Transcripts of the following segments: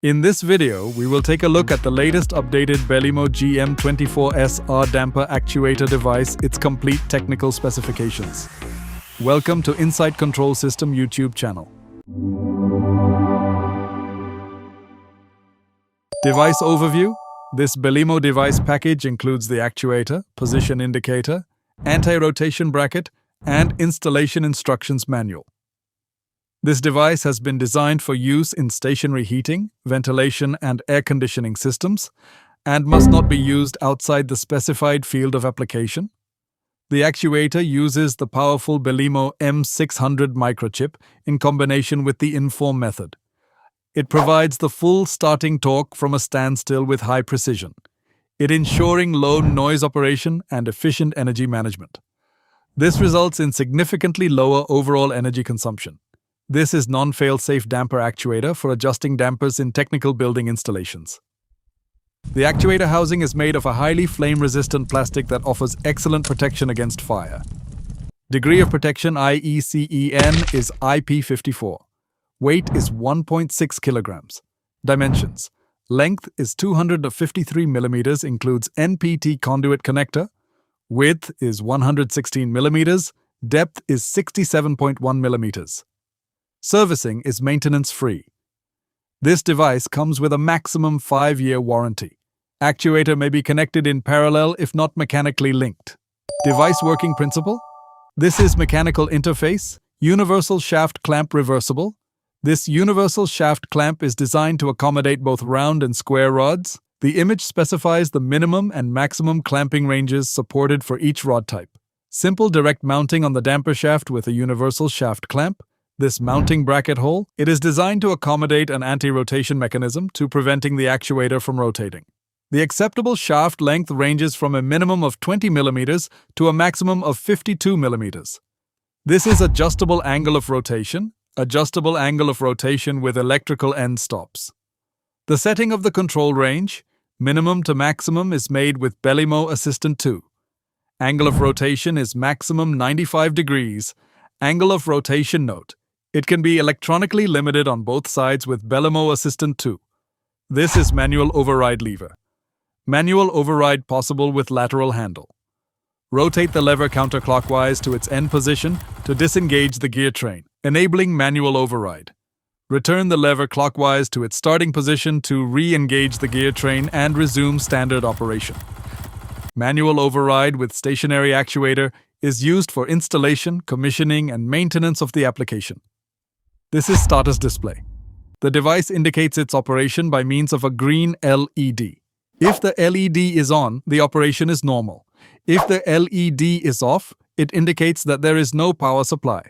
In this video, we will take a look at the latest updated Belimo GM24SR Damper Actuator device, its complete technical specifications. Welcome to Insight Control System YouTube channel. Device overview. This Belimo device package includes the actuator, position indicator, anti-rotation bracket, and installation instructions manual. This device has been designed for use in stationary heating, ventilation, and air conditioning systems, and must not be used outside the specified field of application. The actuator uses the powerful Belimo M600 microchip in combination with the Inform method. It provides the full starting torque from a standstill with high precision, it ensuring low noise operation and efficient energy management. This results in significantly lower overall energy consumption. This is non-fail-safe damper actuator for adjusting dampers in technical building installations. The actuator housing is made of a highly flame-resistant plastic that offers excellent protection against fire. Degree of protection IECEN is IP54. Weight is 1.6 kilograms. Dimensions. Length is 253 millimeters, includes NPT conduit connector. Width is 116 millimeters. Depth is 67.1 millimeters. Servicing is maintenance-free. This device comes with a maximum 5-year warranty. Actuator may be connected in parallel if not mechanically linked. Device working principle. This is mechanical interface, universal shaft clamp reversible. This universal shaft clamp is designed to accommodate both round and square rods. The image specifies the minimum and maximum clamping ranges supported for each rod type. Simple direct mounting on the damper shaft with a universal shaft clamp. This mounting bracket hole, it is designed to accommodate an anti-rotation mechanism to preventing the actuator from rotating. The acceptable shaft length ranges from a minimum of 20 millimeters to a maximum of 52 millimeters. This is adjustable angle of rotation with electrical end stops. The setting of the control range, minimum to maximum, is made with Belimo Assistant 2. Angle of rotation is maximum 95 degrees. Angle of rotation note. It can be electronically limited on both sides with Belimo Assistant 2. This is manual override lever. Manual override possible with lateral handle. Rotate the lever counterclockwise to its end position to disengage the gear train, enabling manual override. Return the lever clockwise to its starting position to re-engage the gear train and resume standard operation. Manual override with stationary actuator is used for installation, commissioning, and maintenance of the application. This is status display. The device indicates its operation by means of a green LED. If the LED is on, the operation is normal. If the LED is off, it indicates that there is no power supply.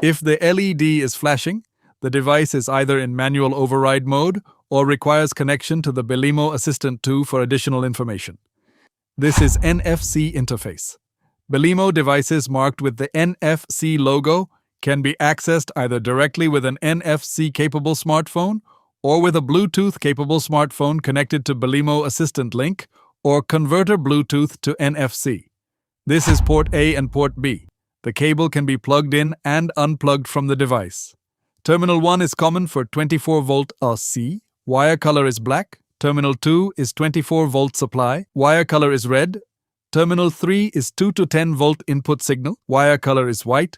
If the LED is flashing, the device is either in manual override mode or requires connection to the Belimo Assistant 2 for additional information. This is NFC interface. Belimo devices marked with the NFC logo can be accessed either directly with an NFC-capable smartphone or with a Bluetooth-capable smartphone connected to Belimo Assistant Link or converter Bluetooth to NFC. This is port A and port B. The cable can be plugged in and unplugged from the device. Terminal 1 is common for 24-volt AC. Wire color is black. Terminal 2 is 24-volt supply. Wire color is red. Terminal 3 is 2 to 10-volt input signal. Wire color is white.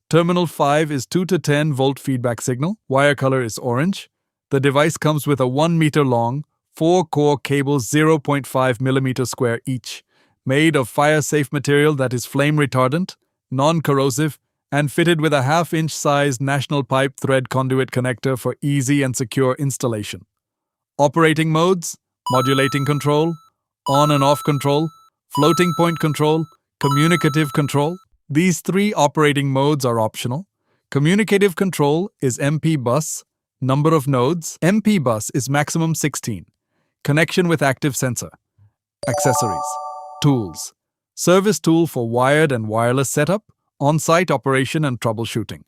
Terminal 5 is 2 to 10-volt feedback signal. Wire color is orange. The device comes with a 1-meter long, 4-core cable 0.5 millimeter square each, made of fire-safe material that is flame retardant, non-corrosive, and fitted with a 1/2-inch size National Pipe thread conduit connector for easy and secure installation. Operating modes: modulating control, on and off control, floating point control, communicative control. These 3 operating modes are optional. Communicative control is MP bus. Number of nodes. MP bus is maximum 16. Connection with active sensor. Accessories. Tools. Service tool for wired and wireless setup, on-site operation and troubleshooting.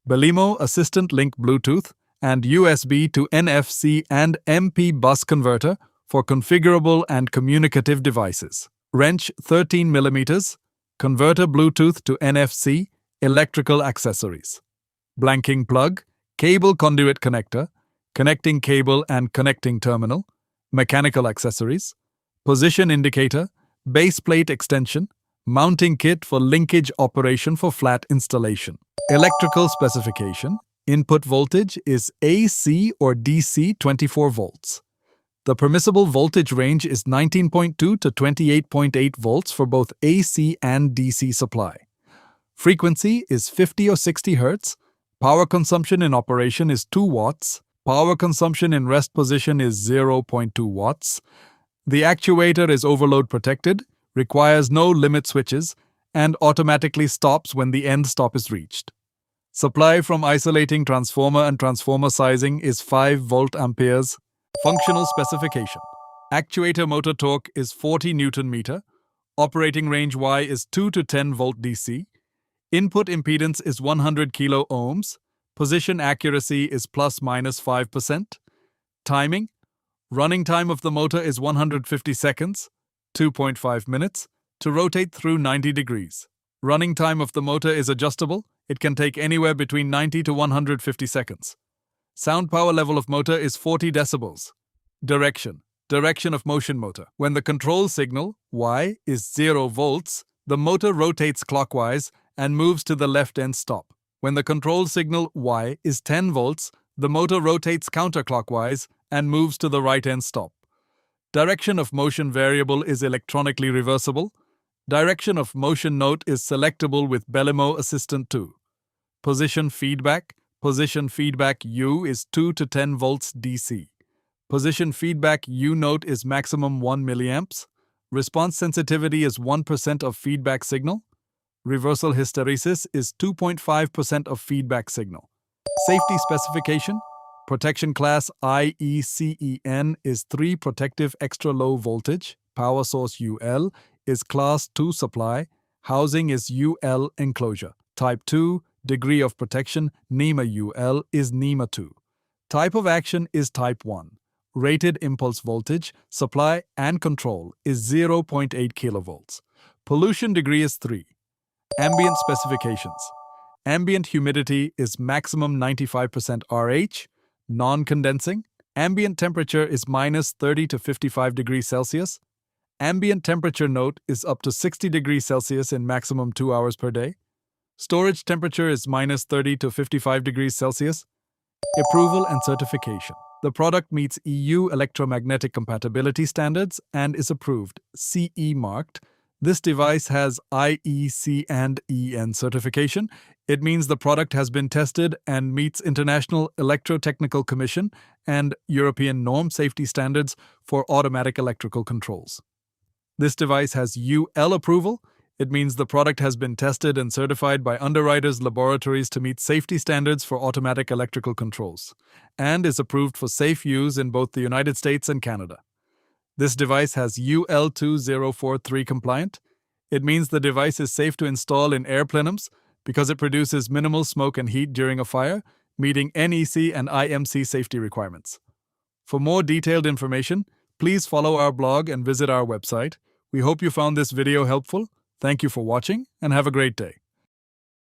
Belimo Assistant Link Bluetooth and USB to NFC and MP bus converter for configurable and communicative devices. Wrench 13 millimeters. Converter Bluetooth to NFC, electrical accessories. Blanking plug, cable conduit connector, connecting cable and connecting terminal, mechanical accessories, position indicator, base plate extension, mounting kit for linkage operation for flat installation. Electrical specification. Input voltage is AC or DC 24 volts. The permissible voltage range is 19.2 to 28.8 volts for both AC and DC supply. Frequency is 50 or 60 Hz. Power consumption in operation is 2 watts. Power consumption in rest position is 0.2 watts. The actuator is overload protected, requires no limit switches, and automatically stops when the end stop is reached. Supply from isolating transformer and transformer sizing is 5 volt amperes. Functional specification. Actuator motor torque is 40 Newton meter. Operating range Y is 2 to 10 volt DC. Input impedance is 100 kilo ohms. Position accuracy is plus minus 5%. Timing. Running time of the motor is 150 seconds, 2.5 minutes, to rotate through 90 degrees. Running time of the motor is adjustable. It can take anywhere between 90 to 150 seconds. Sound power level of motor is 40 decibels. Direction. Direction of motion motor. When the control signal, Y, is 0 volts, the motor rotates clockwise and moves to the left end stop. When the control signal, Y, is 10 volts, the motor rotates counterclockwise and moves to the right end stop. Direction of motion variable is electronically reversible. Direction of motion note is selectable with Belimo Assistant 2. Position feedback. Position feedback U is 2 to 10 volts DC. Position feedback U note is maximum 1 milliamps. Response sensitivity is 1% of feedback signal. Reversal hysteresis is 2.5% of feedback signal. Safety specification. Protection class IECEN is 3 protective extra low voltage. Power source UL is class 2 supply. Housing is UL enclosure. Type 2, degree of protection, NEMA UL is NEMA 2. Type of action is type 1. Rated impulse voltage, supply and control is 0.8 kilovolts. Pollution degree is 3. Ambient specifications. Ambient humidity is maximum 95% RH, non-condensing. Ambient temperature is minus 30 to 55 degrees Celsius. Ambient temperature note is up to 60 degrees Celsius in maximum 2 hours per day. Storage temperature is minus 30 to 55 degrees Celsius. Approval and certification. The product meets EU electromagnetic compatibility standards and is approved, CE marked. This device has IEC and EN certification. It means the product has been tested and meets International Electrotechnical Commission and European norm safety standards for automatic electrical controls. This device has UL approval. It means the product has been tested and certified by underwriters' laboratories to meet safety standards for automatic electrical controls, and is approved for safe use in both the United States and Canada. This device has UL 2043 compliant. It means the device is safe to install in air plenums because it produces minimal smoke and heat during a fire, meeting NEC and IMC safety requirements. For more detailed information, please follow our blog and visit our website. We hope you found this video helpful. Thank you for watching and have a great day.